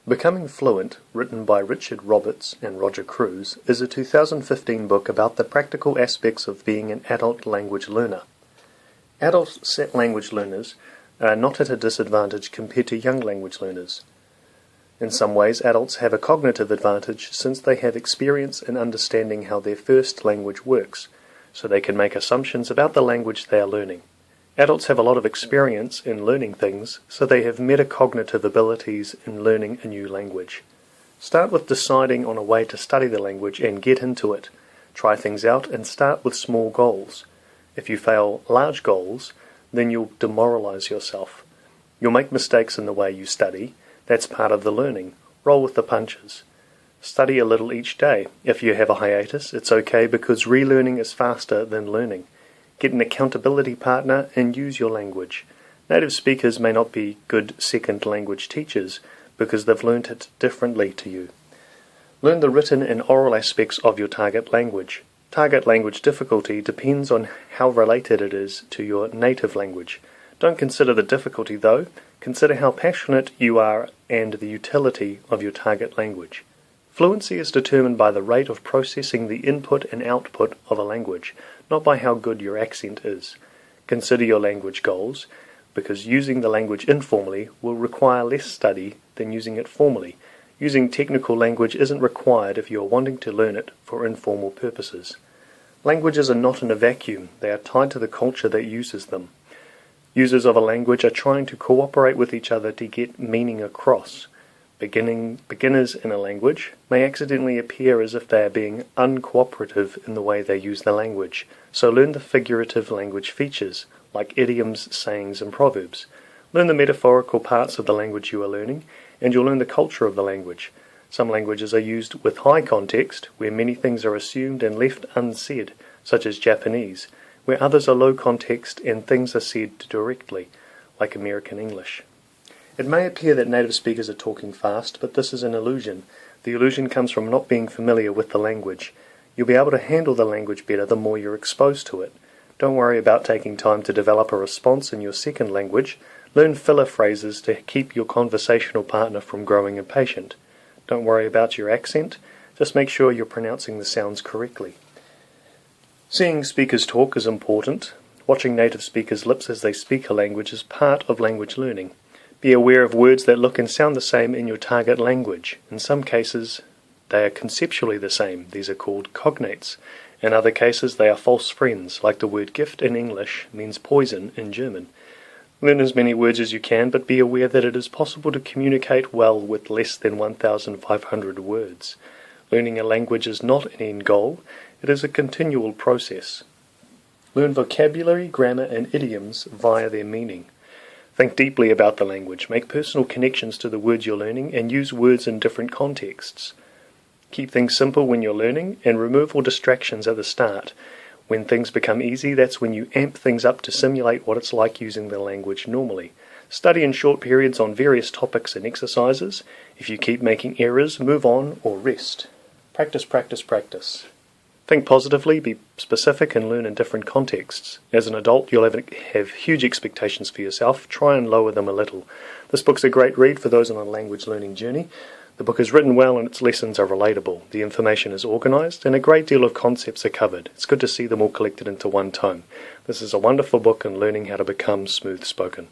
Becoming Fluent, written by Richard Roberts and Roger Kreuz, is a 2015 book about the practical aspects of being an adult language learner. Adult language learners are not at a disadvantage compared to young language learners. In some ways, adults have a cognitive advantage since they have experience in understanding how their first language works, so they can make assumptions about the language they are learning. Adults have a lot of experience in learning things, so they have metacognitive abilities in learning a new language. Start with deciding on a way to study the language and get into it. Try things out and start with small goals. If you fail large goals, then you'll demoralize yourself. You'll make mistakes in the way you study. That's part of the learning. Roll with the punches. Study a little each day. If you have a hiatus, it's okay because relearning is faster than learning. Get an accountability partner and use your language. Native speakers may not be good second language teachers because they've learnt it differently to you. Learn the written and oral aspects of your target language. Target language difficulty depends on how related it is to your native language. Don't consider the difficulty though, consider how passionate you are and the utility of your target language. Fluency is determined by the rate of processing the input and output of a language, not by how good your accent is. Consider your language goals, because using the language informally will require less study than using it formally. Using technical language isn't required if you are wanting to learn it for informal purposes. Languages are not in a vacuum, they are tied to the culture that uses them. Users of a language are trying to cooperate with each other to get meaning across. Beginners in a language may accidentally appear as if they are being uncooperative in the way they use the language, so learn the figurative language features, like idioms, sayings, and proverbs. Learn the metaphorical parts of the language you are learning, and you'll learn the culture of the language. Some languages are used with high context, where many things are assumed and left unsaid, such as Japanese, where others are low context and things are said directly, like American English. It may appear that native speakers are talking fast, but this is an illusion. The illusion comes from not being familiar with the language. You'll be able to handle the language better the more you're exposed to it. Don't worry about taking time to develop a response in your second language. Learn filler phrases to keep your conversational partner from growing impatient. Don't worry about your accent. Just make sure you're pronouncing the sounds correctly. Seeing speakers talk is important. Watching native speakers' lips as they speak a language is part of language learning. Be aware of words that look and sound the same in your target language. In some cases, they are conceptually the same. These are called cognates. In other cases, they are false friends, like the word gift in English means poison in German. Learn as many words as you can, but be aware that it is possible to communicate well with less than 1,500 words. Learning a language is not an end goal. It is a continual process. Learn vocabulary, grammar, and idioms via their meaning. Think deeply about the language, make personal connections to the words you're learning, and use words in different contexts. Keep things simple when you're learning, and remove all distractions at the start. When things become easy, that's when you amp things up to simulate what it's like using the language normally. Study in short periods on various topics and exercises. If you keep making errors, move on or rest. Practice, practice, practice. Think positively, be specific, and learn in different contexts. As an adult, you'll have huge expectations for yourself. Try and lower them a little. This book's a great read for those on a language learning journey. The book is written well and its lessons are relatable. The information is organised and a great deal of concepts are covered. It's good to see them all collected into one tome. This is a wonderful book in learning how to become smooth spoken.